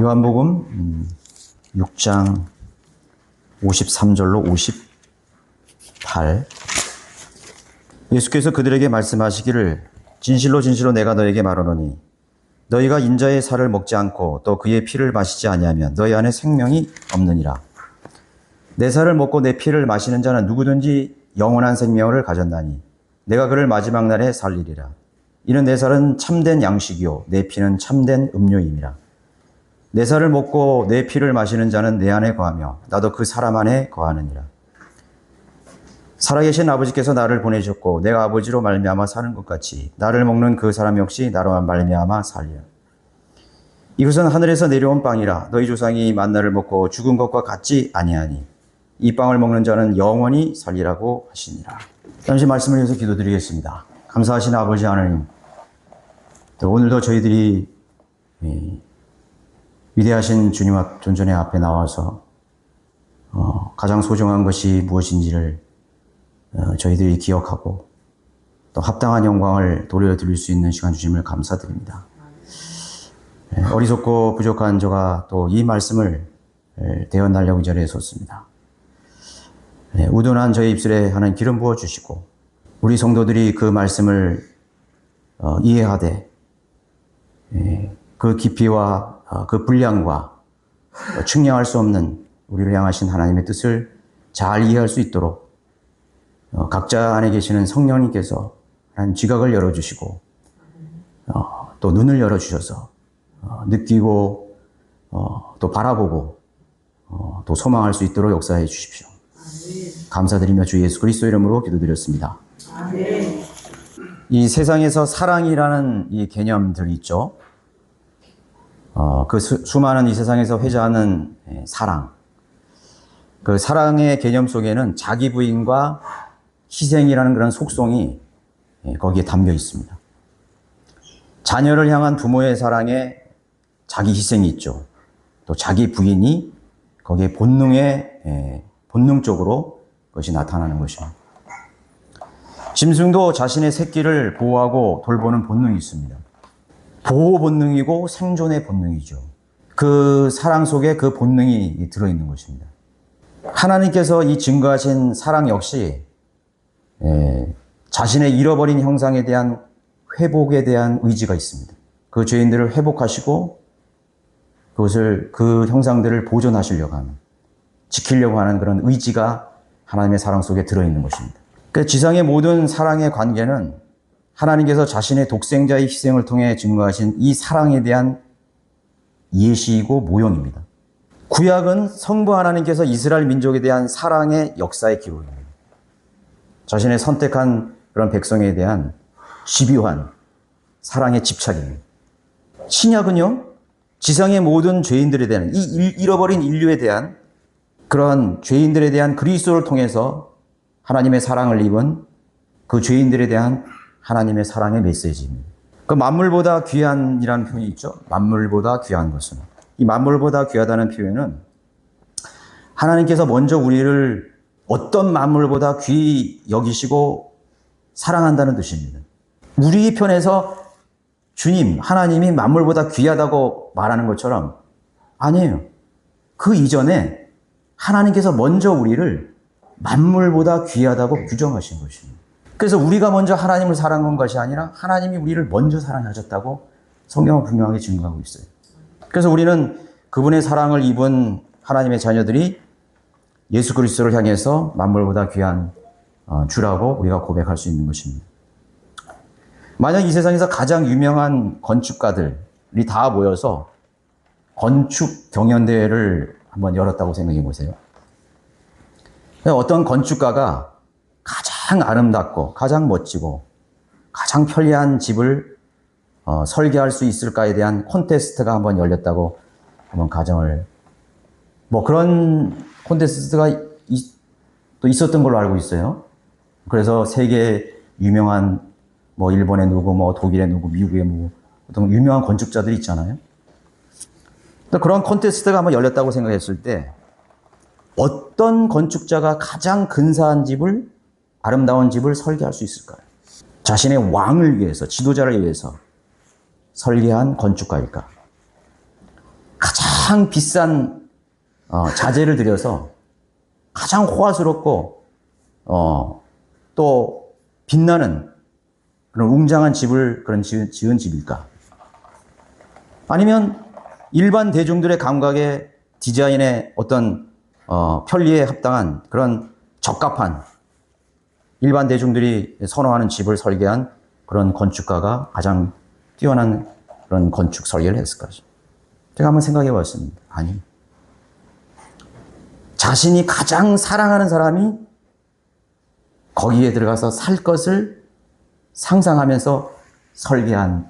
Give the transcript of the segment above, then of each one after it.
요한복음 6장 53절로 58. 예수께서 그들에게 말씀하시기를 진실로 진실로 내가 너에게 말하노니 너희가 인자의 살을 먹지 않고 또 그의 피를 마시지 아니하면 너희 안에 생명이 없느니라. 내 살을 먹고 내 피를 마시는 자는 누구든지 영원한 생명을 가졌나니 내가 그를 마지막 날에 살리리라. 이는 내 살은 참된 양식이요 내 피는 참된 음료임이라. 내 살을 먹고 내 피를 마시는 자는 내 안에 거하며 나도 그 사람 안에 거하느니라. 살아계신 아버지께서 나를 보내셨고 내가 아버지로 말미암아 사는 것 같이 나를 먹는 그 사람 역시 나로 말미암아 살리라. 이것은 하늘에서 내려온 빵이라. 너희 조상이 만나를 먹고 죽은 것과 같지 아니하니 이 빵을 먹는 자는 영원히 살리라고 하시니라. 잠시 말씀을 위해서 기도드리겠습니다. 감사하신 아버지 하나님, 오늘도 저희들이 위대하신 주님 앞 존전의 앞에 나와서 가장 소중한 것이 무엇인지를 저희들이 기억하고 또 합당한 영광을 돌려드릴 수 있는 시간 주심을 감사드립니다. 어리석고 부족한 저가 또 이 말씀을 대언하려고 이 자리에 섰습니다. 우둔한 저희 입술에 하나님 기름 부어주시고 우리 성도들이 그 말씀을 이해하되 그 깊이와 그 분량과 측량할 수 없는 우리를 향하신 하나님의 뜻을 잘 이해할 수 있도록 각자 안에 계시는 성령님께서 하나님 지각을 열어주시고 또 눈을 열어주셔서 느끼고 또 바라보고 또 소망할 수 있도록 역사해 주십시오. 감사드리며 주 예수 그리스도 이름으로 기도드렸습니다. 이 세상에서 사랑이라는 이 개념들이 있죠. 그 수많은 이 세상에서 회자하는 사랑. 그 사랑의 개념 속에는 자기 부인과 희생이라는 그런 속성이 거기에 담겨 있습니다. 자녀를 향한 부모의 사랑에 자기 희생이 있죠. 또 자기 부인이 거기에 본능적으로 그것이 나타나는 것입니다. 짐승도 자신의 새끼를 보호하고 돌보는 본능이 있습니다. 보호 본능이고 생존의 본능이죠. 그 사랑 속에 그 본능이 들어있는 것입니다. 하나님께서 이 증거하신 사랑 역시 자신의 잃어버린 형상에 대한 회복에 대한 의지가 있습니다. 그 죄인들을 회복하시고 그 형상들을 보존하시려고 하는, 지키려고 하는 그런 의지가 하나님의 사랑 속에 들어있는 것입니다. 그러니까 지상의 모든 사랑의 관계는 하나님께서 자신의 독생자의 희생을 통해 증거하신 이 사랑에 대한 예시이고 모형입니다. 구약은 성부 하나님께서 이스라엘 민족에 대한 사랑의 역사의 기록입니다. 자신의 선택한 그런 백성에 대한 집요한 사랑의 집착입니다. 신약은요, 지상의 모든 죄인들에 대한, 이 잃어버린 인류에 대한 그런 죄인들에 대한 그리스도를 통해서 하나님의 사랑을 입은 그 죄인들에 대한 하나님의 사랑의 메시지입니다. 그 만물보다 귀한이라는 표현이 있죠. 만물보다 귀한 것은. 이 만물보다 귀하다는 표현은 하나님께서 먼저 우리를 어떤 만물보다 귀히 여기시고 사랑한다는 뜻입니다. 우리 편에서 주님, 하나님이 만물보다 귀하다고 말하는 것처럼 아니에요. 그 이전에 하나님께서 먼저 우리를 만물보다 귀하다고 규정하신 것입니다. 그래서 우리가 먼저 하나님을 사랑한 것이 아니라 하나님이 우리를 먼저 사랑하셨다고 성경은 분명하게 증거하고 있어요. 그래서 우리는 그분의 사랑을 입은 하나님의 자녀들이 예수 그리스도를 향해서 만물보다 귀한 주라고 우리가 고백할 수 있는 것입니다. 만약 이 세상에서 가장 유명한 건축가들이 다 모여서 건축 경연대회를 한번 열었다고 생각해 보세요. 어떤 건축가가 가장 아름답고 가장 멋지고 가장 편리한 집을 설계할 수 있을까에 대한 콘테스트가 한번 열렸다고 한번 가정을, 그런 콘테스트가 또 있었던 걸로 알고 있어요. 그래서 세계 유명한 일본의 누구, 독일의 누구, 미국의 어떤 유명한 건축자들이 있잖아요. 그런 콘테스트가 한번 열렸다고 생각했을 때 어떤 건축자가 가장 근사한 집을, 아름다운 집을 설계할 수 있을까요? 자신의 왕을 위해서, 지도자를 위해서 설계한 건축가일까? 가장 가장 비싼 자재를 들여서 가장 호화스럽고 또 빛나는 그런 웅장한 집을 지은 집일까? 아니면 일반 대중들의 감각에 디자인의 어떤 편리에 합당한 그런 적합한 일반 대중들이 선호하는 집을 설계한 그런 건축가가 가장 뛰어난 그런 건축 설계를 했을까? 제가 한번 생각해 봤습니다. 아니. 자신이 가장 사랑하는 사람이 거기에 들어가서 살 것을 상상하면서 설계한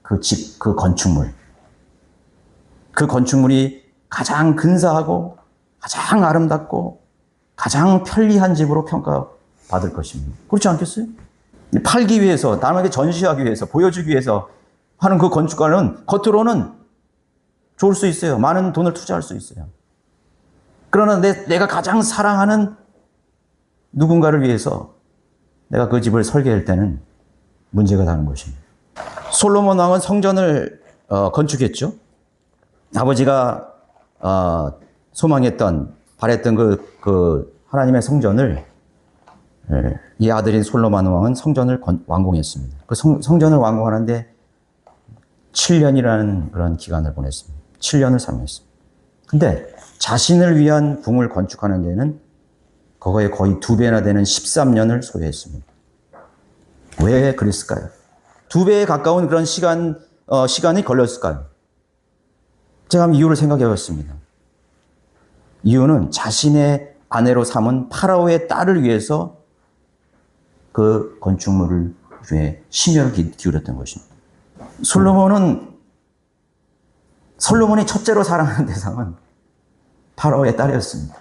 그 집, 그 건축물. 그 건축물이 가장 근사하고 가장 아름답고 가장 편리한 집으로 평가받을 것입니다. 그렇지 않겠어요? 팔기 위해서, 남에게 전시하기 위해서, 보여주기 위해서 하는 그 건축가는 겉으로는 좋을 수 있어요. 많은 돈을 투자할 수 있어요. 그러나 내가 가장 사랑하는 누군가를 위해서 내가 그 집을 설계할 때는 문제가 나는 것입니다. 솔로몬 왕은 성전을 건축했죠. 아버지가 소망했던, 바랬던 그 하나님의 성전을 이 아들인 솔로몬 왕은 성전을 완공했습니다. 그 성전을 완공하는데 7년이라는 그런 기간을 보냈습니다. 7년을 사용했습니다. 근데 자신을 위한 궁을 건축하는 데는 그거의 거의 2배나 되는 13년을 소요했습니다. 왜 그랬을까요? 2배에 가까운 그런 시간이 걸렸을까요? 제가 한번 이유를 생각해 봤습니다. 이유는 자신의 아내로 삼은 파라오의 딸을 위해서 그 건축물을 위해 심혈을 기울였던 것입니다. 솔로몬이 첫째로 사랑하는 대상은 파라오의 딸이었습니다.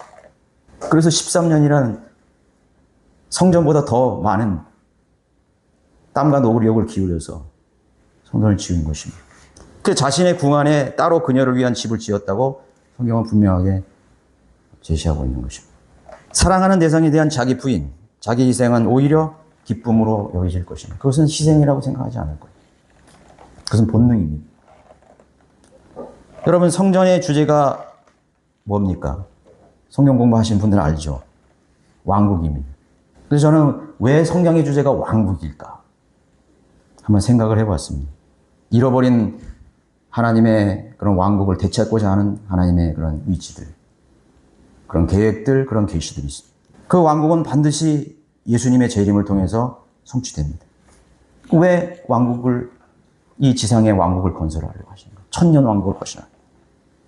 그래서 13년이라는 성전보다 더 많은 땀과 노력을 기울여서 성전을 지은 것입니다. 그 자신의 궁 안에 따로 그녀를 위한 집을 지었다고 성경은 분명하게 제시하고 있는 것입니다. 사랑하는 대상에 대한 자기 부인, 자기 희생은 오히려 기쁨으로 여겨질 것입니다. 그것은 희생이라고 생각하지 않을 거예요. 그것은 본능입니다. 여러분, 성전의 주제가 뭡니까? 성경 공부하신 분들은 알죠? 왕국입니다. 그래서 저는 왜 성경의 주제가 왕국일까? 한번 생각을 해봤습니다. 잃어버린 하나님의 그런 왕국을 되찾고자 하는 하나님의 그런 위치들, 그런 계획들, 그런 계시들이 있습니다. 그 왕국은 반드시 예수님의 재림을 통해서 성취됩니다. 왜 이 지상의 왕국을 건설하려고 하시는가? 천년 왕국을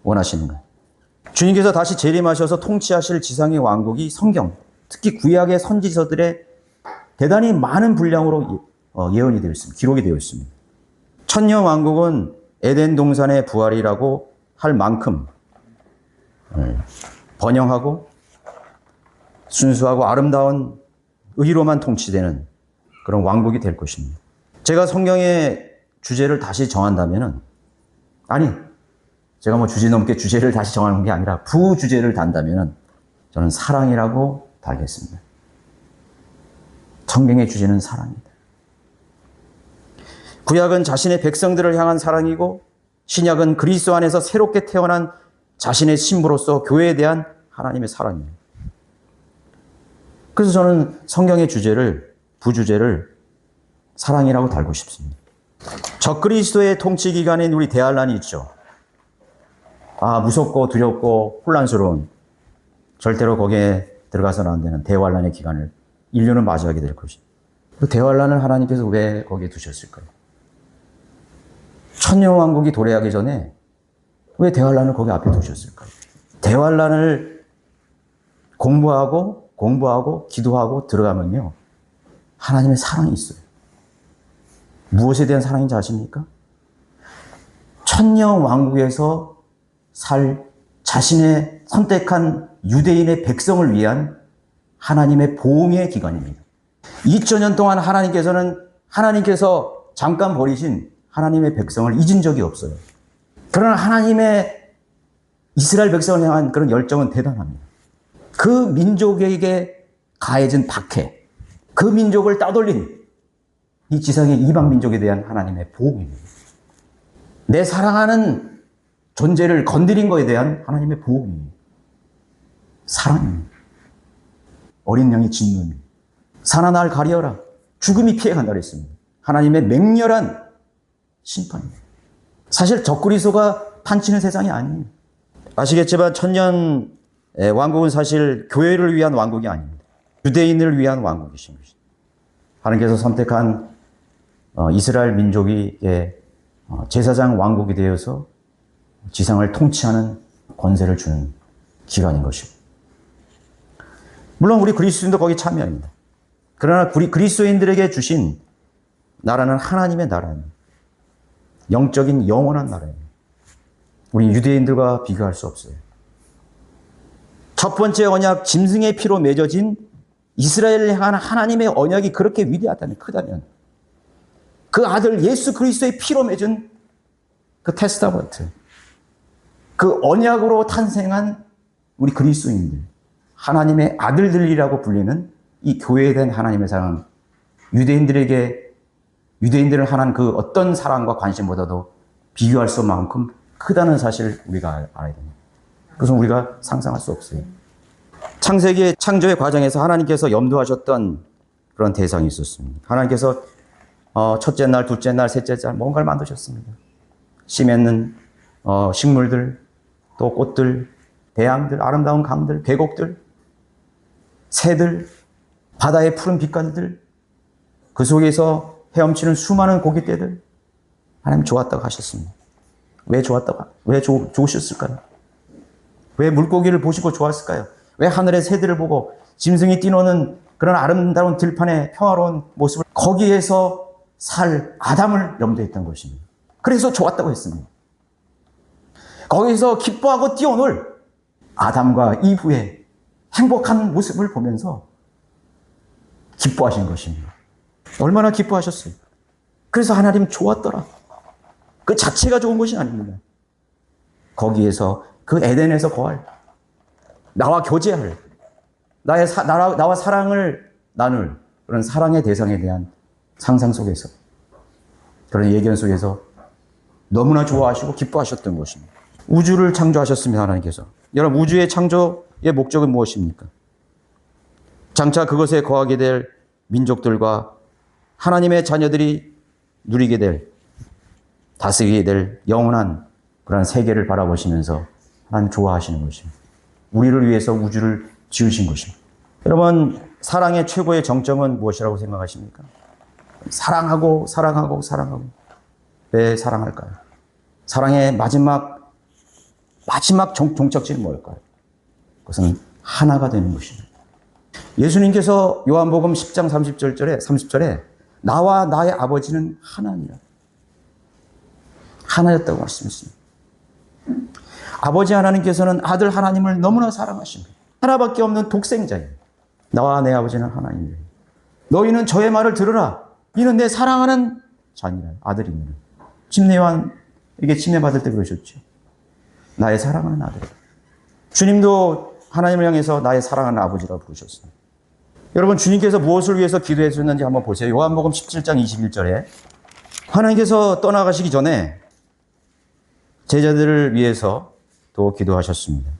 원하시는가? 주님께서 다시 재림하셔서 통치하실 지상의 왕국이 성경, 특히 구약의 선지서들의 대단히 많은 분량으로 예언이 되어 있습니다. 기록이 되어 있습니다. 천년 왕국은 에덴 동산의 부활이라고 할 만큼 번영하고 순수하고 아름다운 의로만 통치되는 그런 왕국이 될 것입니다. 제가 성경의 주제를 다시 정한다면은, 제가 주제 넘게 주제를 다시 정하는 게 아니라 부주제를 단다면은 저는 사랑이라고 달겠습니다. 성경의 주제는 사랑이다. 구약은 자신의 백성들을 향한 사랑이고 신약은 그리스도 안에서 새롭게 태어난 자신의 신부로서 교회에 대한 하나님의 사랑입니다. 그래서 저는 성경의 부주제를 사랑이라고 달고 싶습니다. 적그리스도의 통치 기간인 우리 대환란이 있죠. 무섭고 두렵고 혼란스러운, 절대로 거기에 들어가서는 안 되는 대환란의 기간을 인류는 맞이하게 될 것입니다. 그 대환란을 하나님께서 왜 거기에 두셨을까요? 천년왕국이 도래하기 전에 왜 대환란을 거기 앞에 두셨을까요? 대환란을 공부하고 기도하고 들어가면요, 하나님의 사랑이 있어요. 무엇에 대한 사랑인지 아십니까? 천년왕국에서 살 자신의 선택한 유대인의 백성을 위한 하나님의 보응의 기간입니다. 2000년 동안 하나님께서 잠깐 버리신 하나님의 백성을 잊은 적이 없어요. 그러나 하나님의 이스라엘 백성을 향한 그런 열정은 대단합니다. 그 민족에게 가해진 박해, 그 민족을 따돌린 이 지상의 이방 민족에 대한 하나님의 보응입니다. 내 사랑하는 존재를 건드린 것에 대한 하나님의 보복입니다. 사랑입니다. 어린 양의 진노입니다. 사나 날 가리어라. 죽음이 피해간다 그랬습니다. 하나님의 맹렬한 심판입니다. 사실 적그리스도가 판치는 세상이 아닙니다. 아시겠지만 천년 왕국은 사실 교회를 위한 왕국이 아닙니다. 유대인을 위한 왕국이신 것입니다. 하나님께서 선택한 이스라엘 민족이 제사장 왕국이 되어서 지상을 통치하는 권세를 주는 기관인 것입니다. 물론 우리 그리스도인도 거기 참여합니다. 그러나 우리 그리스도인들에게 주신 나라는 하나님의 나라입니다. 영적인 영원한 나라입니다. 우리 유대인들과 비교할 수 없어요. 첫 번째 언약 짐승의 피로 맺어진 이스라엘을 향한 하나님의 언약이 그렇게 위대하다면, 크다면 그 아들 예수 그리스도의 피로 맺은 그 테스타먼트, 그 언약으로 탄생한 우리 그리스도인들, 하나님의 아들들이라고 불리는 이 교회에 대한 하나님의 사랑, 유대인들을 향한 그 어떤 사랑과 관심보다도 비교할 수 없을 만큼 크다는 사실 우리가 알아야 됩니다. 그것은 우리가 상상할 수 없어요. 창세기의 창조의 과정에서 하나님께서 염두하셨던 그런 대상이 있었습니다. 하나님께서 첫째 날, 둘째 날, 셋째 날 뭔가를 만드셨습니다. 씨 맺는 식물들, 또 꽃들, 배양들, 아름다운 강들, 계곡들, 새들, 바다의 푸른 빛깔들, 그 속에서 헤엄치는 수많은 고깃떼들, 하나님 좋았다고 하셨습니다. 왜 좋으셨을까요? 왜 물고기를 보시고 좋았을까요? 왜 하늘의 새들을 보고 짐승이 뛰노는 그런 아름다운 들판의 평화로운 모습을, 거기에서 살 아담을 염두했던 것입니다. 그래서 좋았다고 했습니다. 거기서 기뻐하고 뛰어놀 아담과 이브의 행복한 모습을 보면서 기뻐하신 것입니다. 얼마나 기뻐하셨어요. 그래서 하나님 좋았더라. 그 자체가 좋은 것이 아닙니다. 거기에서 그 에덴에서 거할, 나와 교제할, 나와 사랑을 나눌 그런 사랑의 대상에 대한 상상 속에서, 그런 예견 속에서 너무나 좋아하시고 기뻐하셨던 것입니다. 우주를 창조하셨습니다. 하나님께서. 여러분, 우주의 창조의 목적은 무엇입니까? 장차 그것에 거하게 될 민족들과 하나님의 자녀들이 누리게 될, 다스리게 될 영원한 그런 세계를 바라보시면서 하나님 좋아하시는 것입니다. 우리를 위해서 우주를 지으신 것입니다. 여러분, 사랑의 최고의 정점은 무엇이라고 생각하십니까? 사랑하고 사랑하고 사랑하고. 왜 사랑할까요? 사랑의 마지막 종착지는 뭘까요? 그것은 하나가 되는 것입니다. 예수님께서 요한복음 10장 30절에 나와 나의 아버지는 하나니라. 하나였다고 말씀했습니다. 아버지 하나님께서는 아들 하나님을 너무나 사랑하십니다. 하나밖에 없는 독생자예요. 나와 내 아버지는 하나님이에요. 너희는 저의 말을 들으라. 이는 내 사랑하는 자니라. 아들입니다. 침례요한에게 침례받을 때 그러셨죠. 나의 사랑하는 아들. 주님도 하나님을 향해서 나의 사랑하는 아버지라고 부르셨습니다. 여러분, 주님께서 무엇을 위해서 기도해 주셨는지 한번 보세요. 요한복음 17장 21절에 하나님께서 떠나가시기 전에 제자들을 위해서 또 기도하셨습니다.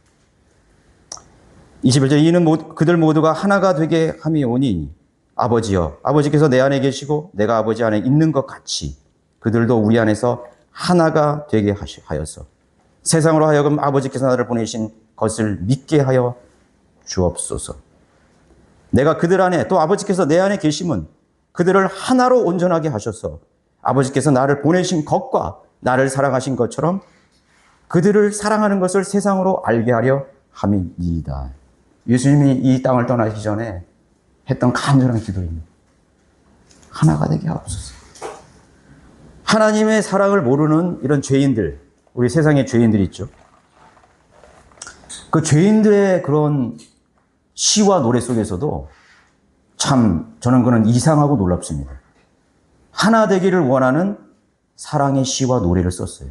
21절, 이는 그들 모두가 하나가 되게 함이오니 아버지여, 아버지께서 내 안에 계시고 내가 아버지 안에 있는 것 같이 그들도 우리 안에서 하나가 되게 하여서 세상으로 하여금 아버지께서 나를 보내신 것을 믿게 하여 주옵소서. 내가 그들 안에, 또 아버지께서 내 안에 계심은 그들을 하나로 온전하게 하셔서 아버지께서 나를 보내신 것과 나를 사랑하신 것처럼 그들을 사랑하는 것을 세상으로 알게 하려 함이니이다. 예수님이 이 땅을 떠나기 전에 했던 간절한 기도입니다. 하나가 되게 하옵소서. 하나님의 사랑을 모르는 이런 죄인들, 우리 세상에 죄인들이 있죠. 그 죄인들의 그런 시와 노래 속에서도 참 저는 그는 이상하고 놀랍습니다. 하나 되기를 원하는 사랑의 시와 노래를 썼어요.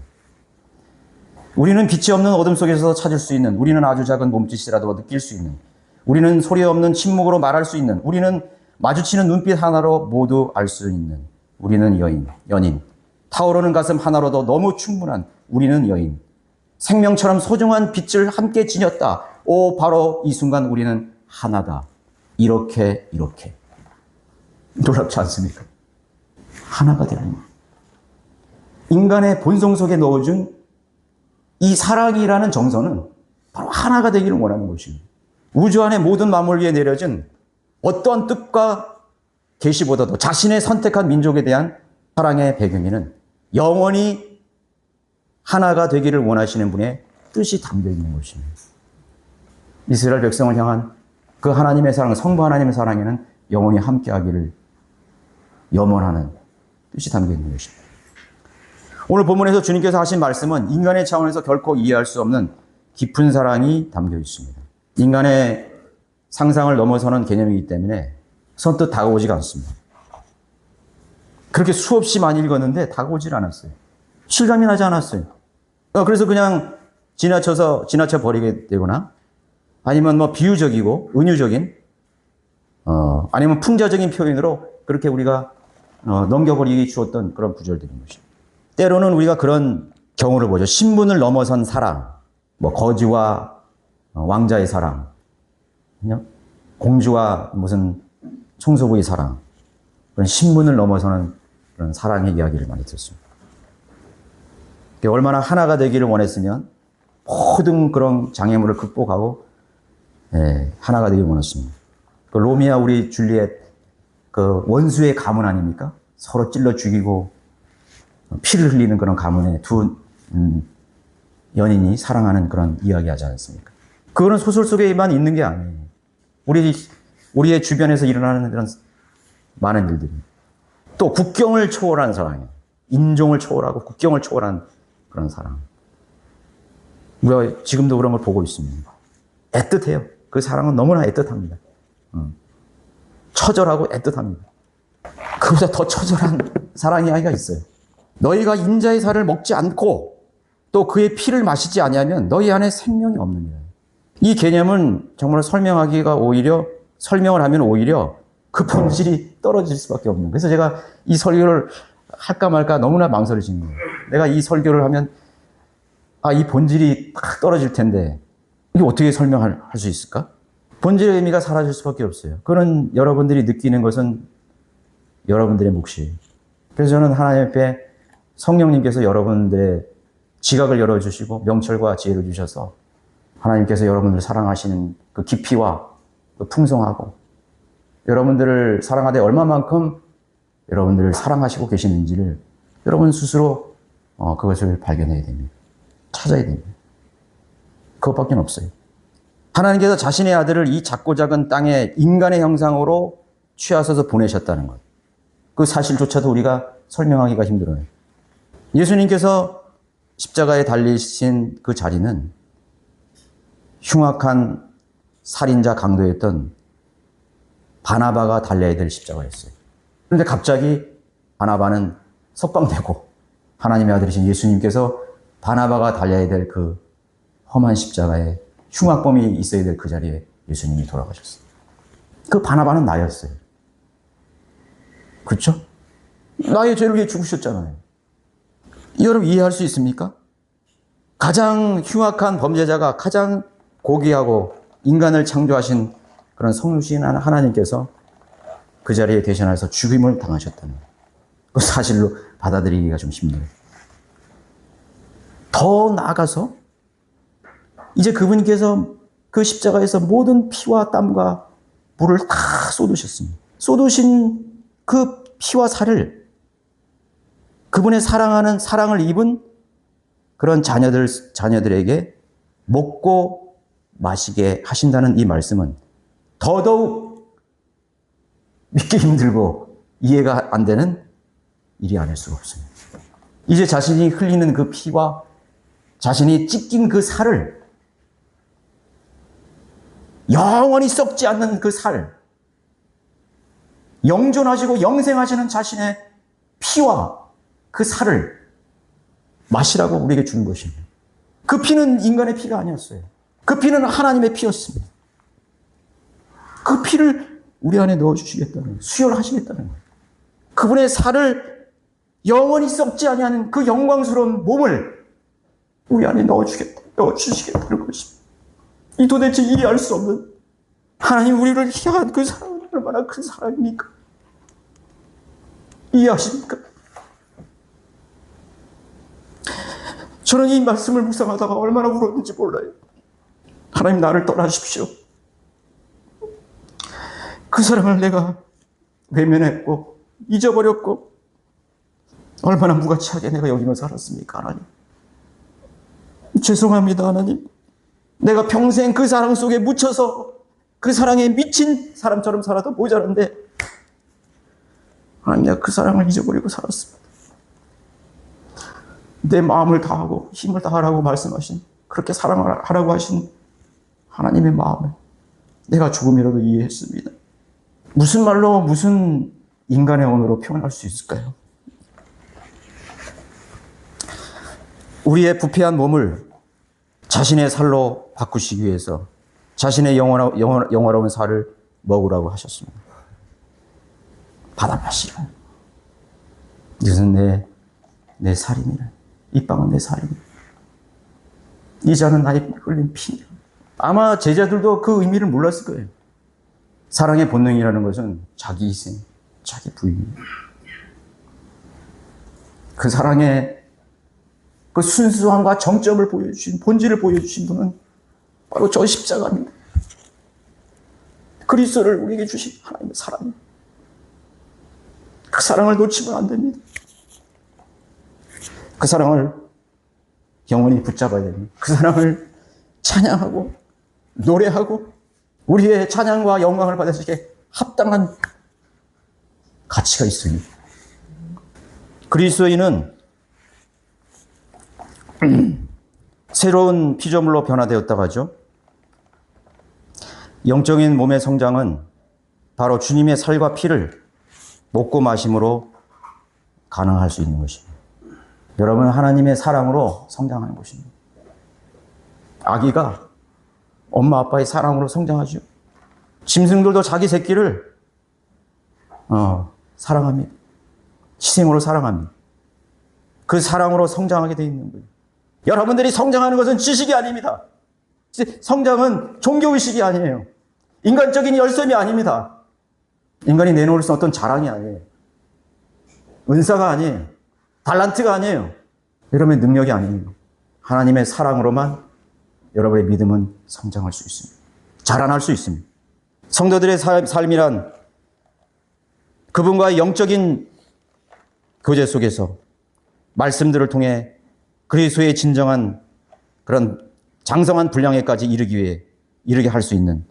우리는 빛이 없는 어둠 속에서 찾을 수 있는, 우리는 아주 작은 몸짓이라도 느낄 수 있는, 우리는 소리 없는 침묵으로 말할 수 있는, 우리는 마주치는 눈빛 하나로 모두 알 수 있는, 우리는 연인, 타오르는 가슴 하나로도 너무 충분한 우리는 여인, 생명처럼 소중한 빛을 함께 지녔다. 바로 이 순간 우리는 하나다. 이렇게 놀랍지 않습니까? 하나가 되는 거예요. 인간의 본성 속에 넣어준 이 사랑이라는 정서는 바로 하나가 되기를 원하는 것입니다. 우주 안의 모든 만물 위에 내려진 어떠한 뜻과 계시보다도 자신의 선택한 민족에 대한 사랑의 배경에는 영원히 하나가 되기를 원하시는 분의 뜻이 담겨 있는 것입니다. 이스라엘 백성을 향한 그 하나님의 사랑, 성부 하나님의 사랑에는 영원히 함께하기를 염원하는 뜻이 담겨 있는 것입니다. 오늘 본문에서 주님께서 하신 말씀은 인간의 차원에서 결코 이해할 수 없는 깊은 사랑이 담겨 있습니다. 인간의 상상을 넘어서는 개념이기 때문에 선뜻 다가오지가 않습니다. 그렇게 수없이 많이 읽었는데 다가오질 않았어요. 실감이 나지 않았어요. 그래서 그냥 지나쳐 버리게 되거나 아니면 뭐 비유적이고 은유적인 아니면 풍자적인 표현으로 그렇게 우리가 넘겨버리기 주었던 그런 구절들인 것입니다. 때로는 우리가 그런 경우를 보죠. 신분을 넘어선 사랑, 뭐 거지와 왕자의 사랑, 공주와 무슨 청소부의 사랑, 그런 신분을 넘어서는 그런 사랑의 이야기를 많이 듣습니다. 얼마나 하나가 되기를 원했으면 모든 그런 장애물을 극복하고 하나가 되기를 원했습니다. 그 로미아 우리 줄리엣 그 원수의 가문 아닙니까? 서로 찔러 죽이고 피를 흘리는 그런 가문의 두 연인이 사랑하는 그런 이야기 하지 않습니까? 그거는 소설 속에만 있는 게 아니에요. 우리의 주변에서 일어나는 그런 많은 일들이. 또 국경을 초월한 사랑이에요. 인종을 초월하고 국경을 초월한 그런 사랑. 우리가 지금도 그런 걸 보고 있습니다. 애틋해요. 그 사랑은 너무나 애틋합니다. 처절하고 애틋합니다. 그보다 더 처절한 사랑 이야기가 있어요. 너희가 인자의 살을 먹지 않고 또 그의 피를 마시지 아니하면 너희 안에 생명이 없느니라. 이 개념은 정말 설명을 하면 오히려 그 본질이 떨어질 수밖에 없는. 그래서 제가 이 설교를 할까 말까 너무나 망설여지는 거예요. 내가 이 설교를 하면 이 본질이 딱 떨어질 텐데 이게 어떻게 설명할 수 있을까? 본질의 의미가 사라질 수밖에 없어요. 그런 여러분들이 느끼는 것은 여러분들의 몫이에요. 그래서 저는 하나님 앞에 성령님께서 여러분들의 지각을 열어주시고 명철과 지혜를 주셔서 하나님께서 여러분들을 사랑하시는 그 깊이와 그 풍성하고 여러분들을 사랑하되 얼마만큼 여러분들을 사랑하시고 계시는지를 여러분 스스로 그것을 발견해야 됩니다. 찾아야 됩니다. 그것밖에 없어요. 하나님께서 자신의 아들을 이 작고 작은 땅에 인간의 형상으로 취하셔서 보내셨다는 것. 그 사실조차도 우리가 설명하기가 힘들어요. 예수님께서 십자가에 달리신 그 자리는 흉악한 살인자 강도였던 바나바가 달려야 될 십자가였어요. 그런데 갑자기 바나바는 석방되고 하나님의 아들이신 예수님께서 바나바가 달려야 될 그 험한 십자가에 흉악범이 있어야 될 그 자리에 예수님이 돌아가셨어요. 그 바나바는 나였어요. 그렇죠? 나의 죄를 위해 죽으셨잖아요. 여러분 이해할 수 있습니까? 가장 흉악한 범죄자가 가장 고귀하고 인간을 창조하신 그런 성육신 하나님께서 그 자리에 대신해서 죽임을 당하셨다는 그 사실로 받아들이기가 좀 힘들어요. 더 나아가서 이제 그분께서 그 십자가에서 모든 피와 땀과 물을 다 쏟으셨습니다. 쏟으신 그 피와 살을 그분의 사랑을 입은 그런 자녀들에게 먹고 마시게 하신다는 이 말씀은 더더욱 믿기 힘들고 이해가 안 되는 일이 아닐 수가 없습니다. 이제 자신이 흘리는 그 피와 자신이 찢긴 그 살을 영원히 썩지 않는 그 살, 영존하시고 영생하시는 자신의 피와 그 살을 마시라고 우리에게 주는 것입니다. 그 피는 인간의 피가 아니었어요. 그 피는 하나님의 피였습니다. 그 피를 우리 안에 넣어주시겠다는 거예요. 수혈하시겠다는 거예요. 그분의 살을 영원히 썩지 아니하는 그 영광스러운 몸을 우리 안에 넣어주시겠다는 것입니다. 이 도대체 이해할 수 없는 하나님 우리를 향한 그 사랑은 얼마나 큰 사랑입니까? 이해하십니까? 저는 이 말씀을 묵상하다가 얼마나 울었는지 몰라요. 하나님 나를 떠나십시오. 그 사랑을 내가 외면했고 잊어버렸고 얼마나 무가치하게 내가 여기며 살았습니까, 하나님. 죄송합니다, 하나님. 내가 평생 그 사랑 속에 묻혀서 그 사랑에 미친 사람처럼 살아도 모자란데 하나님, 내가 그 사랑을 잊어버리고 살았습니다. 내 마음을 다하고 힘을 다하라고 말씀하신, 그렇게 사랑하라고 하신 하나님의 마음을 내가 조금이라도 이해했습니다. 무슨 말로, 무슨 인간의 언어로 표현할 수 있을까요? 우리의 부패한 몸을 자신의 살로 바꾸시기 위해서 자신의 영원로운 살을 먹으라고 하셨습니다. 받아마시라. 이것은 내 살이니라. 이 빵은 내 살이니라. 이 잔은 나의 흘린 피니라. 아마 제자들도 그 의미를 몰랐을 거예요. 사랑의 본능이라는 것은 자기 희생, 자기 부인입니다. 그 사랑의 그 순수함과 정점을 보여주신, 본질을 보여주신 분은 바로 저 십자가입니다. 그리스도를 우리에게 주신 하나님의 사랑입니다. 그 사랑을 놓치면 안 됩니다. 그 사랑을 영원히 붙잡아야 됩니다. 그 사랑을 찬양하고 노래하고 우리의 찬양과 영광을 받으시기에 합당한 가치가 있습니다. 그리스도인은 새로운 피조물로 변화되었다고 하죠. 영적인 몸의 성장은 바로 주님의 살과 피를 먹고 마심으로 가능할 수 있는 것입니다. 여러분, 하나님의 사랑으로 성장하는 것입니다. 아기가 엄마 아빠의 사랑으로 성장하죠. 짐승들도 자기 새끼를 사랑합니다. 희생으로 사랑합니다. 그 사랑으로 성장하게 되어 있는 거예요. 여러분들이 성장하는 것은 지식이 아닙니다. 성장은 종교의식이 아니에요. 인간적인 열심이 아닙니다. 인간이 내놓을 수 없는 어떤 자랑이 아니에요. 은사가 아니에요. 달란트가 아니에요. 여러분의 능력이 아닙니다. 하나님의 사랑으로만 여러분의 믿음은 성장할 수 있습니다. 자라날 수 있습니다. 성도들의 삶이란 그분과의 영적인 교제 속에서 말씀들을 통해 그리스도의 진정한 그런 장성한 분량에까지 이르게 할 수 있는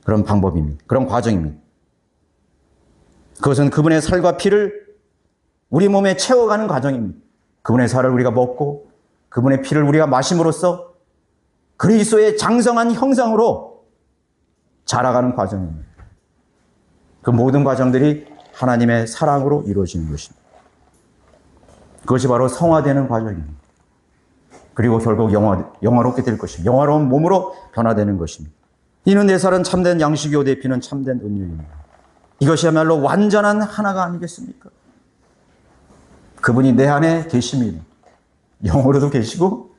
그런 방법입니다. 그런 과정입니다. 그것은 그분의 살과 피를 우리 몸에 채워가는 과정입니다. 그분의 살을 우리가 먹고 그분의 피를 우리가 마심으로써 그리스도의 장성한 형상으로 자라가는 과정입니다. 그 모든 과정들이 하나님의 사랑으로 이루어지는 것입니다. 그것이 바로 성화되는 과정입니다. 그리고 결국 영화롭게 될 것입니다. 영화로운 몸으로 변화되는 것입니다. 이는 내 살은 참된 양식이요 내 피는 참된 은유입니다. 이것이야말로 완전한 하나가 아니겠습니까? 그분이 내 안에 계십니다. 영으로도 계시고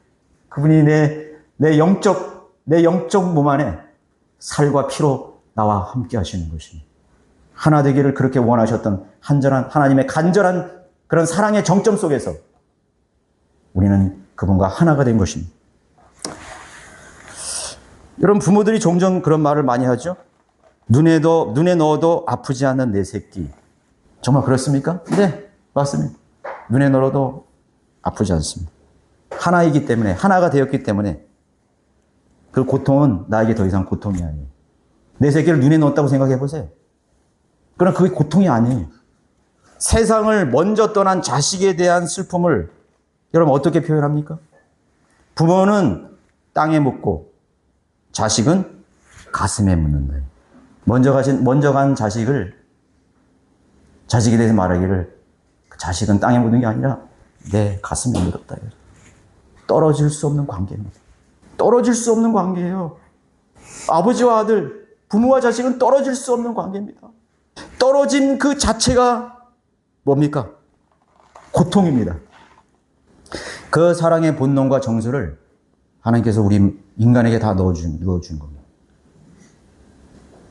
그분이 내 영적 몸 안에 살과 피로 나와 함께 하시는 것입니다. 하나 되기를 그렇게 원하셨던 하나님의 간절한 그런 사랑의 정점 속에서 우리는 그분과 하나가 된 것입니다. 여러분, 부모들이 종종 그런 말을 많이 하죠. 눈에 넣어도 아프지 않는 내 새끼. 정말 그렇습니까? 네, 맞습니다. 눈에 넣어도 아프지 않습니다. 하나이기 때문에, 하나가 되었기 때문에 그 고통은 나에게 더 이상 고통이 아니에요. 내 새끼를 눈에 넣었다고 생각해 보세요. 그러나 그게 고통이 아니에요. 세상을 먼저 떠난 자식에 대한 슬픔을 여러분 어떻게 표현합니까? 부모는 땅에 묻고 자식은 가슴에 묻는다. 먼저 간 자식에 대해서 말하기를 그 자식은 땅에 묻는 게 아니라 내 가슴에 묻었다. 떨어질 수 없는 관계입니다. 떨어질 수 없는 관계예요. 아버지와 아들, 부모와 자식은 떨어질 수 없는 관계입니다. 떨어진 그 자체가 뭡니까? 고통입니다. 그 사랑의 본능과 정서를 하나님께서 우리 인간에게 다 넣어준 겁니다.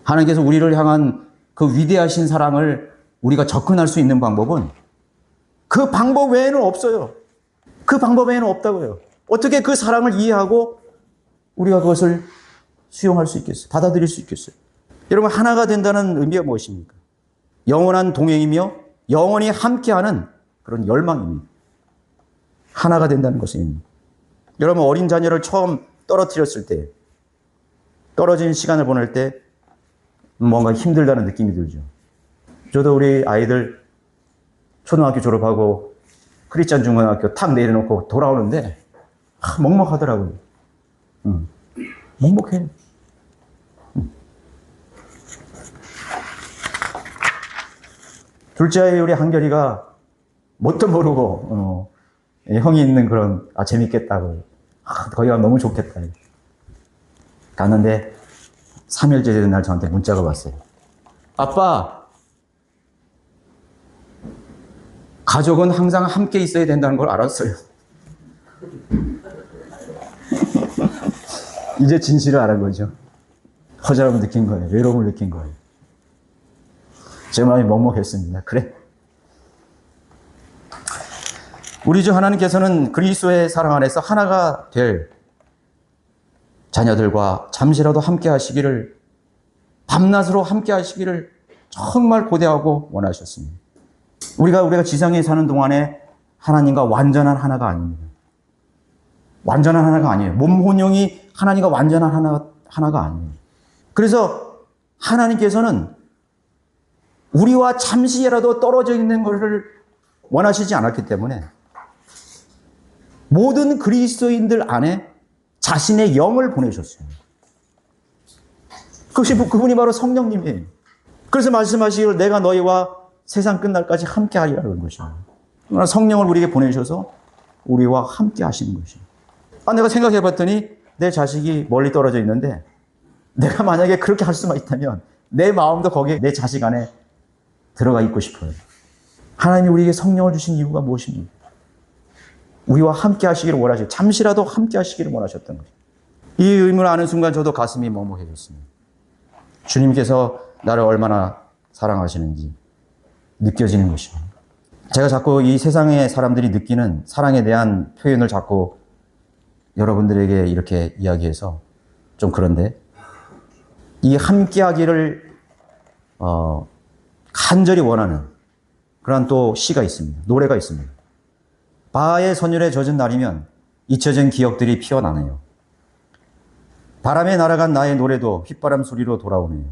하나님께서 우리를 향한 그 위대하신 사랑을 우리가 접근할 수 있는 방법은 그 방법 외에는 없어요. 그 방법 외에는 없다고요. 어떻게 그 사랑을 이해하고 우리가 그것을 수용할 수 있겠어요? 받아들일 수 있겠어요? 여러분, 하나가 된다는 의미가 무엇입니까? 영원한 동행이며 영원히 함께하는 그런 열망입니다. 하나가 된다는 것입니다. 여러분, 어린 자녀를 처음 떨어뜨렸을 때, 떨어진 시간을 보낼 때 뭔가 힘들다는 느낌이 들죠. 저도 우리 아이들 초등학교 졸업하고 크리스찬 중고등학교 탁 내려놓고 돌아오는데 먹먹하더라고요. 먹먹해요. 둘째 아이 우리 한결이가 뭣도 모르고 형이 있는 그런 재밌겠다고 거기가 너무 좋겠다. 갔는데 3일째 되는 날 저한테 문자가 왔어요. 아빠, 가족은 항상 함께 있어야 된다는 걸 알았어요. 이제 진실을 알은 거죠. 허전함을 느낀 거예요. 외로움을 느낀 거예요. 제 마음이 먹먹했습니다. 그래. 우리 주 하나님께서는 그리스도의 사랑 안에서 하나가 될 자녀들과 잠시라도 함께 하시기를, 밤낮으로 함께 하시기를 정말 고대하고 원하셨습니다. 우리가 지상에 사는 동안에 하나님과 완전한 하나가 아닙니다. 완전한 하나가 아니에요. 몸 혼용이 하나님과 완전한 하나가 아니에요. 그래서 하나님께서는 우리와 잠시라도 떨어져 있는 것을 원하시지 않았기 때문에 모든 그리스도인들 안에 자신의 영을 보내셨어요. 그분이 바로 성령님이에요. 그래서 말씀하시기를 내가 너희와 세상 끝날까지 함께 하리라는 것이에요. 성령을 우리에게 보내셔서 우리와 함께 하시는 것이에요. 내가 생각해 봤더니 내 자식이 멀리 떨어져 있는데 내가 만약에 그렇게 할 수만 있다면 내 마음도 거기에 내 자식 안에 들어가 있고 싶어요. 하나님이 우리에게 성령을 주신 이유가 무엇입니까? 우리와 함께 하시기를 원하시고 잠시라도 함께 하시기를 원하셨던 거예요. 이 의문을 아는 순간 저도 가슴이 먹먹해졌습니다. 주님께서 나를 얼마나 사랑하시는지 느껴지는 것입니다. 제가 자꾸 이 세상의 사람들이 느끼는 사랑에 대한 표현을 자꾸 여러분들에게 이렇게 이야기해서 좀 그런데 이 함께하기를 간절히 원하는 그런 또 시가 있습니다. 노래가 있습니다. 바하의 선율에 젖은 날이면 잊혀진 기억들이 피어나네요. 바람에 날아간 나의 노래도 휘바람 소리로 돌아오네요.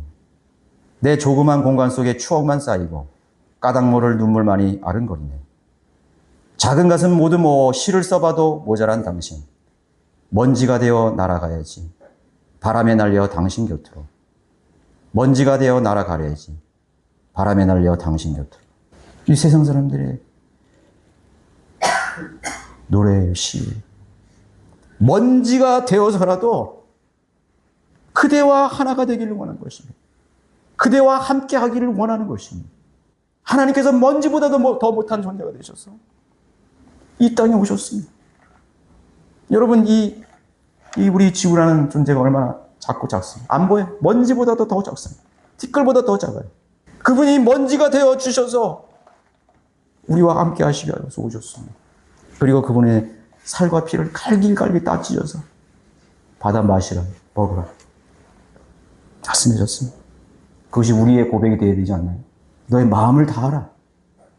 내 조그만 공간 속에 추억만 쌓이고 까닭 모를 눈물만이 아른거리네. 작은 가슴 모두 모어 시를 써봐도 모자란 당신. 먼지가 되어 날아가야지. 바람에 날려 당신 곁으로. 먼지가 되어 날아가야지. 바람에 날려 당신 곁으로. 이 세상 사람들의 노래, 시. 먼지가 되어서라도 그대와 하나가 되기를 원하는 것입니다. 그대와 함께 하기를 원하는 것입니다. 하나님께서 먼지보다도 더 못한 존재가 되셔서 이 땅에 오셨습니다. 여러분, 이 우리 지구라는 존재가 얼마나 작고 작습니다. 안 보여요. 먼지보다도 더 작습니다. 티끌보다 더 작아요. 그분이 먼지가 되어 주셔서 우리와 함께 하시기 위해서 오셨습니다. 그리고 그분의 살과 피를 갈길갈길 따지셔서 받아 마시라, 먹으라. 말씀하셨습니다. 그것이 우리의 고백이 되어야 되지 않나요? 너의 마음을 다하라.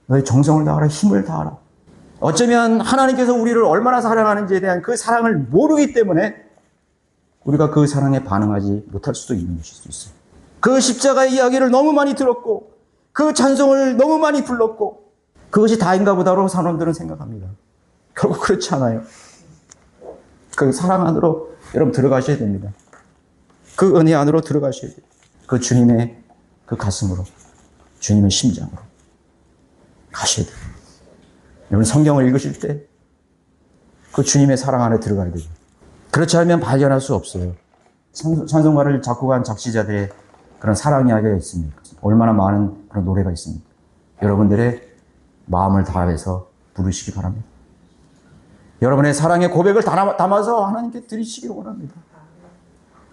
너의 정성을 다하라. 힘을 다하라. 어쩌면 하나님께서 우리를 얼마나 사랑하는지에 대한 그 사랑을 모르기 때문에 우리가 그 사랑에 반응하지 못할 수도 있는 것일 수 있어요. 그 십자가의 이야기를 너무 많이 들었고 그 찬송을 너무 많이 불렀고 그것이 다인가 보다로 사람들은 생각합니다. 결국 그렇지 않아요. 그 사랑 안으로 여러분 들어가셔야 됩니다. 그 은혜 안으로 들어가셔야 돼요. 그 주님의 그 가슴으로, 주님의 심장으로 가셔야 돼요. 여러분 성경을 읽으실 때 그 주님의 사랑 안에 들어가야 돼요. 그렇지 않으면 발견할 수 없어요. 찬송가를 작곡한 작시자들의 그런 사랑 이야기가 있습니다. 얼마나 많은 그런 노래가 있습니까? 여러분들의 마음을 다해서 부르시기 바랍니다. 여러분의 사랑의 고백을 담아서 하나님께 드리시기를 원합니다.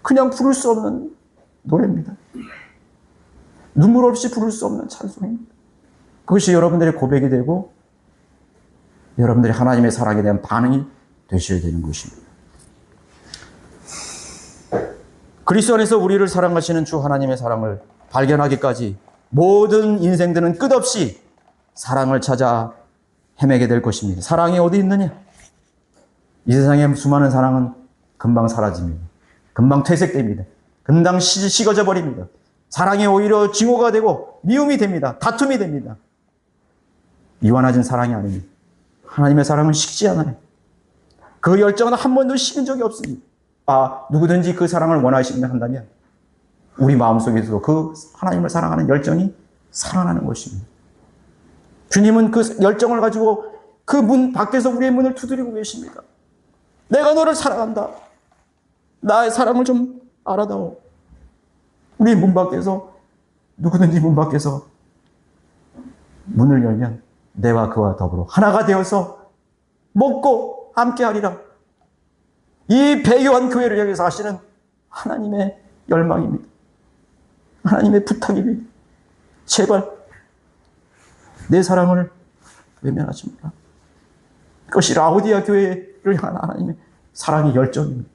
그냥 부를 수 없는 노래입니다. 눈물 없이 부를 수 없는 찬송입니다. 그것이 여러분들의 고백이 되고 여러분들이 하나님의 사랑에 대한 반응이 되셔야 되는 것입니다. 그리스도 안에서 우리를 사랑하시는 주 하나님의 사랑을 발견하기까지 모든 인생들은 끝없이 사랑을 찾아 헤매게 될 것입니다. 사랑이 어디 있느냐? 이 세상의 수많은 사랑은 금방 사라집니다. 금방 퇴색됩니다. 금방 식어져 버립니다. 사랑이 오히려 증오가 되고 미움이 됩니다. 다툼이 됩니다. 이완해진 사랑이 아닙니다. 하나님의 사랑은 식지 않아요. 그 열정은 한 번도 식은 적이 없습니다. 누구든지 그 사랑을 원하시면 한다면 우리 마음속에서도 그 하나님을 사랑하는 열정이 살아나는 것입니다. 주님은 그 열정을 가지고 그 문 밖에서 우리의 문을 두드리고 계십니다. 내가 너를 사랑한다. 나의 사랑을 좀 알아다오. 우리 문 밖에서 누구든지 문 밖에서 문을 열면 내와 그와 더불어 하나가 되어서 먹고 함께하리라. 이 배교한 교회를 향해서 하시는 하나님의 열망입니다. 하나님의 부탁입니다. 제발 내 사랑을 외면하지 마라. 그것이 라오디아 교회를 향한 하나님의 사랑의 열정입니다.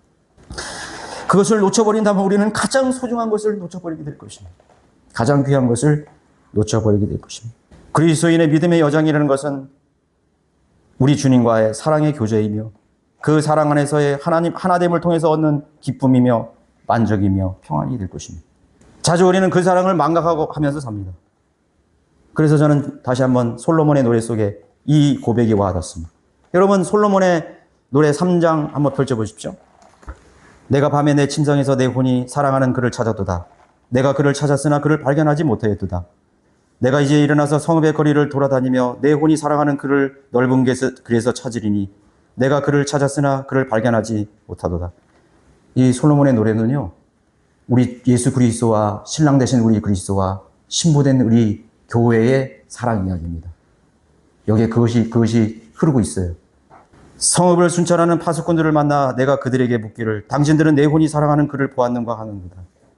그것을 놓쳐버린다면 우리는 가장 소중한 것을 놓쳐버리게 될 것입니다. 가장 귀한 것을 놓쳐버리게 될 것입니다. 그리스도인의 믿음의 여정이라는 것은 우리 주님과의 사랑의 교제이며 그 사랑 안에서의 하나님 하나됨을 통해서 얻는 기쁨이며 만족이며 평안이 될 것입니다. 자주 우리는 그 사랑을 망각하고 하면서 삽니다. 그래서 저는 다시 한번 솔로몬의 노래 속에 이 고백이 와닿습니다. 여러분 솔로몬의 노래 3장 한번 펼쳐보십시오. 내가 밤에 내 침상에서 내 혼이 사랑하는 그를 찾았도다. 내가 그를 찾았으나 그를 발견하지 못하였도다. 내가 이제 일어나서 성읍의 거리를 돌아다니며 내 혼이 사랑하는 그를 넓은 길에서 찾으리니 내가 그를 찾았으나 그를 발견하지 못하도다. 이 솔로몬의 노래는요, 우리 예수 그리스도와 신랑 되신 우리 그리스도와 신부된 우리 교회의 사랑 이야기입니다. 여기에 그것이 흐르고 있어요. 성읍을 순찰하는 파수꾼들을 만나 내가 그들에게 묻기를 당신들은 내 혼이 사랑하는 그를 보았는가 하는도다.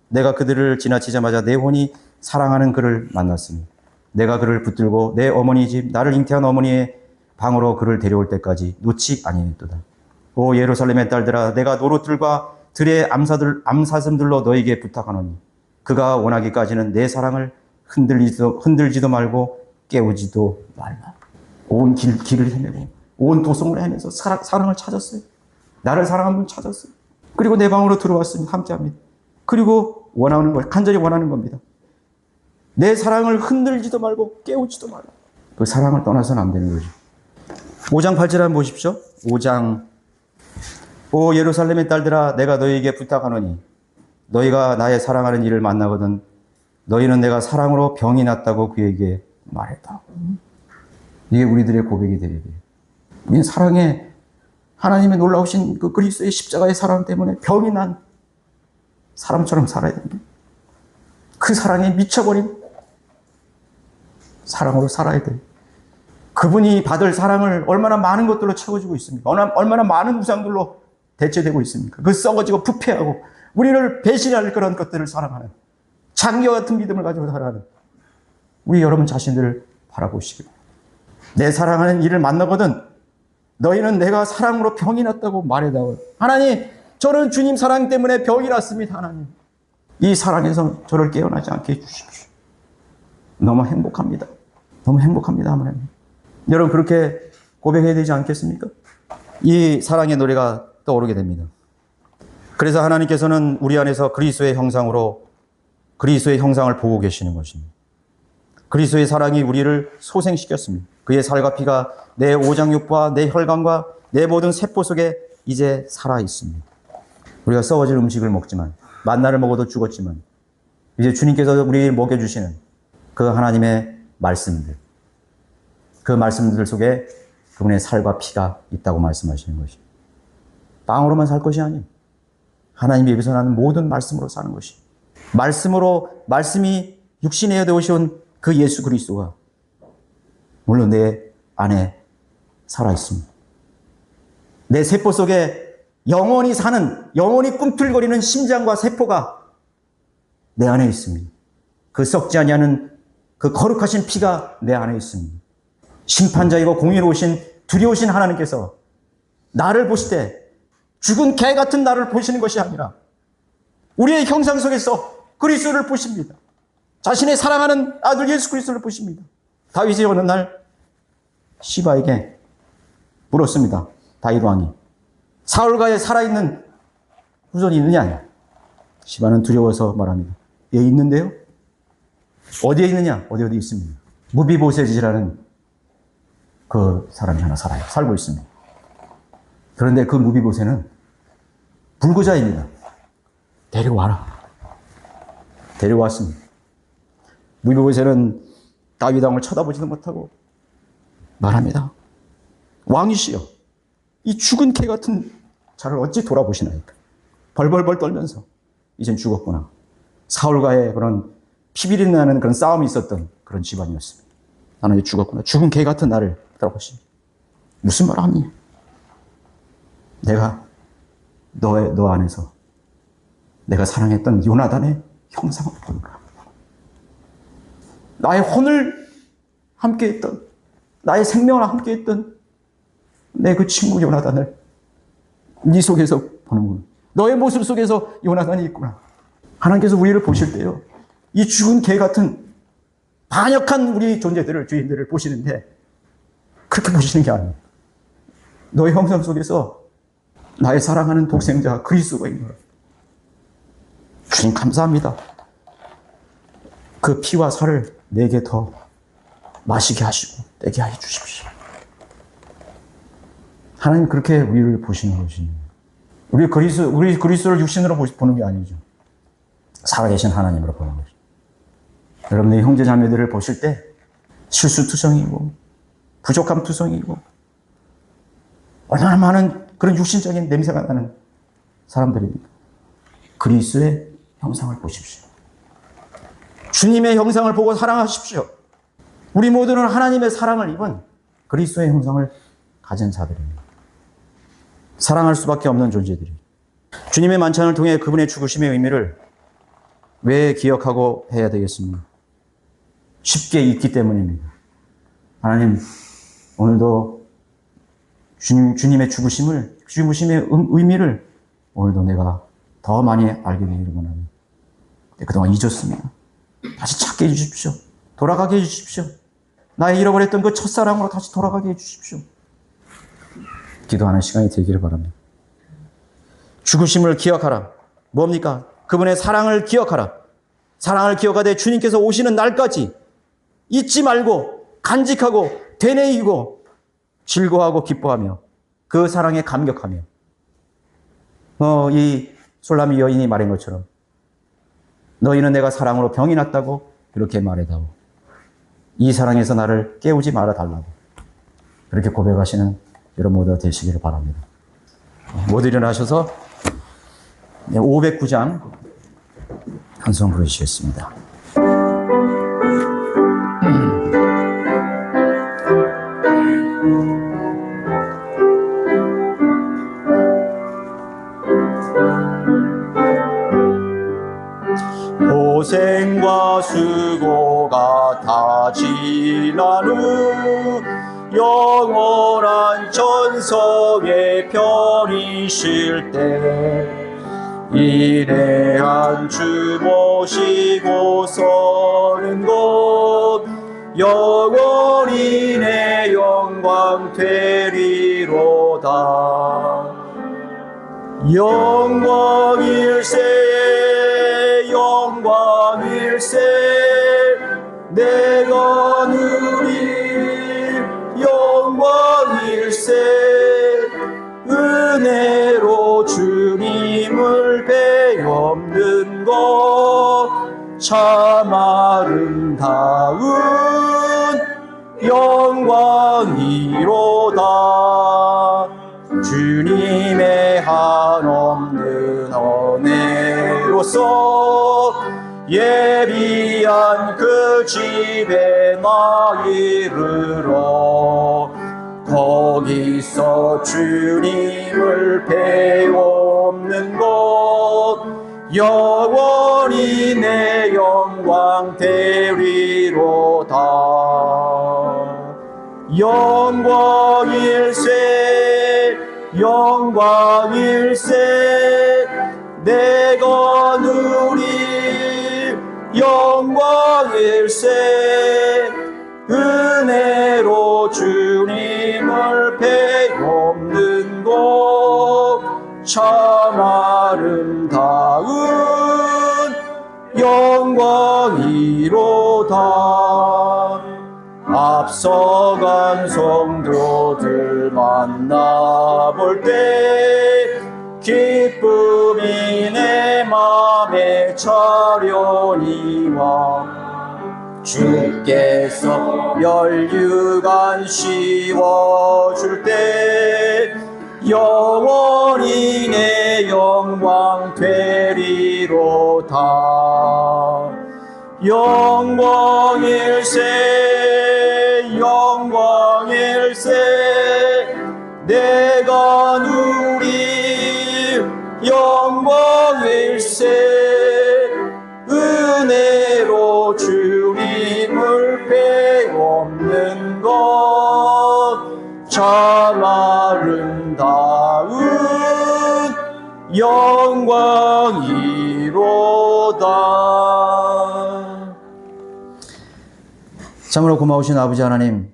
내가 그들을 지나치자마자 내 혼이 사랑하는 그를 만났으니 내가 그를 붙들고 내 어머니 집 나를 잉태한 어머니의 방으로 그를 데려올 때까지 놓지 아니했도다. 오 예루살렘의 딸들아 내가 노릇들과 들의 암사슴들로 너에게 부탁하노니 그가 원하기까지는 내 사랑을 흔들지도 말고 깨우지도 말라. 온 길을 헤매고 온 도성을 헤매서 사랑을 찾았어요. 나를 사랑하는 분 찾았어요. 그리고 내 방으로 들어왔으니 함께합니다. 그리고 원하는 걸 간절히 원하는 겁니다. 내 사랑을 흔들지도 말고 깨우지도 말라. 그 사랑을 떠나서는 안 되는 거죠. 5장 8절 한번 보십시오. 5장 오 예루살렘의 딸들아 내가 너희에게 부탁하노니 너희가 나의 사랑하는 이를 만나거든 너희는 내가 사랑으로 병이 났다고 그에게 말했다. 이게 우리들의 고백이 되어야 돼요. 우리는 사랑에 하나님의 놀라우신 그 그리스도의 십자가의 사랑 때문에 병이 난 사람처럼 살아야 됩니다. 그 사랑에 미쳐버린 사랑으로 살아야 돼요. 그분이 받을 사랑을 얼마나 많은 것들로 채워주고 있습니까? 얼마나 많은 우상들로 대체되고 있습니까? 그 썩어지고 부패하고 우리를 배신할 그런 것들을 사랑하는 장녀 같은 믿음을 가지고 살아가는 우리 여러분 자신들을 바라보시길. 내 사랑하는 이를 만나거든 너희는 내가 사랑으로 병이 났다고 말해다오. 하나님, 저는 주님 사랑 때문에 병이 났습니다. 하나님, 이 사랑에서 저를 깨어나지 않게 해주십시오. 너무 행복합니다. 너무 행복합니다. 하나님. 여러분 그렇게 고백해야 되지 않겠습니까? 이 사랑의 노래가 떠오르게 됩니다. 그래서 하나님께서는 우리 안에서 그리스도의 형상을 보고 계시는 것입니다. 그리스도의 사랑이 우리를 소생시켰습니다. 그의 살과 피가 내 오장육부와 내 혈관과 내 모든 세포 속에 이제 살아있습니다. 우리가 썩어질 음식을 먹지만 만나를 먹어도 죽었지만 이제 주님께서 우리를 먹여주시는 그 하나님의 말씀들, 그 말씀들 속에 그분의 살과 피가 있다고 말씀하시는 것입니다. 빵으로만 살 것이 아니에요. 하나님의 입에서 나는 모든 말씀으로 사는 것이. 말씀이 육신에 되어오신 그 예수 그리스도가 물론 내 안에 살아있습니다. 내 세포 속에 영원히 사는, 영원히 꿈틀거리는 심장과 세포가 내 안에 있습니다. 그 썩지 아니하는 그 거룩하신 피가 내 안에 있습니다. 심판자이고 공의로우신 두려우신 하나님께서 나를 보실 때 죽은 개 같은 나를 보시는 것이 아니라 우리의 형상 속에서 그리스도를 보십니다. 자신의 사랑하는 아들 예수 그리스도를 보십니다. 다윗이 어느 날 시바에게 물었습니다. 다윗 왕이 사울가에 살아있는 후손이 있느냐? 시바는 두려워서 말합니다. 예, 있는데요. 어디에 있느냐? 어디 있습니다. 무비보셋이라는 그 사람이 하나 살고 있습니다. 그런데 그 무비보셋은 불구자입니다. 데려와라. 데려왔습니다. 무비보셋은 다윗 왕을 쳐다보지도 못하고 말합니다. 왕이시여, 이 죽은 개 같은 자를 어찌 돌아보시나이까? 벌벌벌 떨면서 이젠 죽었구나. 사울과의 그런 피비린 나는 그런 싸움이 있었던 그런 집안이었습니다. 나는 이제 죽었구나. 죽은 개 같은 나를 돌아보시니 무슨 말 하니? 내가 너 안에서 내가 사랑했던 요나단의 형상을 보는가? 나의 혼을 함께했던, 나의 생명을 함께했던 내 그 친구 요나단을 네 속에서 보는구나. 너의 모습 속에서 요나단이 있구나. 하나님께서 우리를 보실 때요, 이 죽은 개 같은 반역한 우리 존재들을, 주인들을 보시는데 그렇게 보시는 게 아니에요. 너의 형상 속에서 나의 사랑하는 독생자 그리스도가 있는 거예요. 주님 감사합니다. 그 피와 살을 내게 더 마시게 하시고 내게 해 주십시오. 하나님 그렇게 우리를 보시는 것이, 우리 그리스도를 육신으로 보는 게 아니죠. 살아계신 하나님으로 보는 것이죠. 여러분의 형제 자매들을 보실 때 실수투성이고 부족함투성이고 얼마나 많은 그런 육신적인 냄새가 나는 사람들입니다. 그리스도의 형상을 보십시오. 주님의 형상을 보고 사랑하십시오. 우리 모두는 하나님의 사랑을 입은 그리스도의 형상을 가진 자들입니다. 사랑할 수밖에 없는 존재들이. 주님의 만찬을 통해 그분의 죽으심의 의미를 왜 기억하고 해야 되겠습니까? 쉽게 잊기 때문입니다. 하나님, 오늘도 주님의 죽으심의 의미를 오늘도 내가 더 많이 알게 되기를 원합니다. 그동안 잊었습니다. 다시 찾게 해주십시오. 돌아가게 해주십시오. 나의 잃어버렸던 그 첫사랑으로 다시 돌아가게 해주십시오. 기도하는 시간이 되기를 바랍니다. 죽으심을 기억하라. 뭡니까? 그분의 사랑을 기억하라. 사랑을 기억하되 주님께서 오시는 날까지 잊지 말고 간직하고 되뇌이고 즐거워하고 기뻐하며 그 사랑에 감격하며 이 솔라미 여인이 말한 것처럼 너희는 내가 사랑으로 병이 났다고 그렇게 말해다오. 이 사랑에서 나를 깨우지 말아달라고 그렇게 고백하시는 여러분 모두가 되시기를 바랍니다. 모두 일어나셔서 509장 한 송 부르시겠습니다. 고생과 수고가 다 지난 후 영원한 천성에 편히 쉴 때 인내한 주 모시고 서는 곳 영원히 내 영광 되리로다. 영광일세 영광일세 내가 누릴 영광일세 은혜로 주님을 배엄는 것 참 아름다운 영광이로다. 주님의 한없는 은혜로서 예비한 그 집에 나 이르러 거기서 주님을 배웁는 곳 영원히 내 영광 되리로다. 영광일세 영광일세 내가 누릴 영광일세 은혜로 주님을 배웁는 곳 참 아름다운 영광이로다. 앞서간 성도들 만나볼 때 기쁨이 내 맘에 차려니와 주께서 멸류관 씌워줄 때 영원히 내 영광 되리로다. 영광일세 영광일세 내가 누릴 영광일세 은혜로 주님을 배웁는 것 참 아름다운 영광이로다. 참으로 고마우신 아버지 하나님,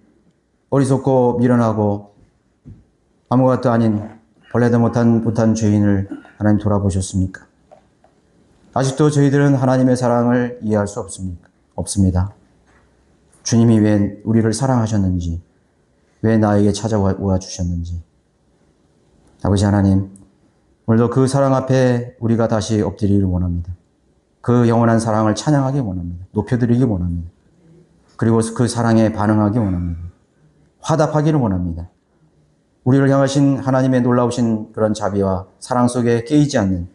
어리석고 미련하고 아무것도 아닌 벌레도 못한 죄인을 하나님 돌아보셨습니까? 아직도 저희들은 하나님의 사랑을 이해할 수 없습니다. 주님이 왜 우리를 사랑하셨는지, 왜 나에게 찾아와 주셨는지. 아버지 하나님, 오늘도 그 사랑 앞에 우리가 다시 엎드리기를 원합니다. 그 영원한 사랑을 찬양하기 원합니다. 높여드리기 원합니다. 그리고 그 사랑에 반응하기 원합니다. 화답하기를 원합니다. 우리를 향하신 하나님의 놀라우신 그런 자비와 사랑 속에 깨이지 않는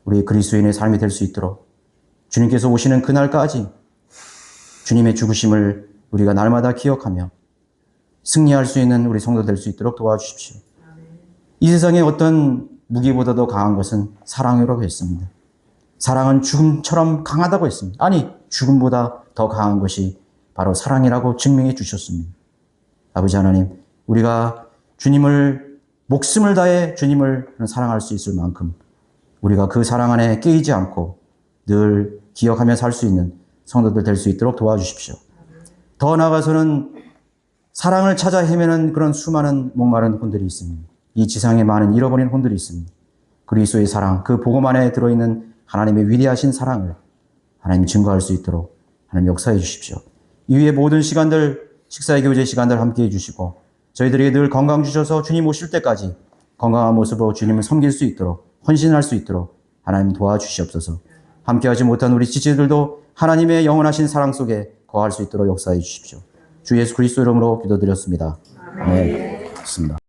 우리 그리스도인의 삶이 될 수 있도록 주님께서 오시는 그날까지 주님의 죽으심을 우리가 날마다 기억하며 승리할 수 있는 우리 성도 될 수 있도록 도와주십시오. 이 세상에 어떤 무기보다도 강한 것은 사랑이라고 했습니다. 사랑은 죽음처럼 강하다고 했습니다. 아니, 죽음보다 더 강한 것이 바로 사랑이라고 증명해 주셨습니다. 아버지 하나님, 우리가 주님을 목숨을 다해 주님을 사랑할 수 있을 만큼 우리가 그 사랑 안에 깨이지 않고 늘 기억하며 살 수 있는 성도들 될 수 있도록 도와주십시오. 더 나아가서는 사랑을 찾아 헤매는 그런 수많은 목마른 혼들이 있습니다. 이 지상에 많은 잃어버린 혼들이 있습니다. 그리스도의 사랑, 그 복음 안에 들어있는 하나님의 위대하신 사랑을 하나님 증거할 수 있도록 하나님 역사해 주십시오. 이후의 모든 시간들, 식사의 교제 시간들 함께 해주시고 저희들에게 늘 건강 주셔서 주님 오실 때까지 건강한 모습으로 주님을 섬길 수 있도록 헌신할 수 있도록 하나님 도와주시옵소서. 함께하지 못한 우리 지체들도 하나님의 영원하신 사랑 속에 거할 수 있도록 역사해 주십시오. 주 예수 그리스도 이름으로 기도드렸습니다. 아멘. 좋습니다.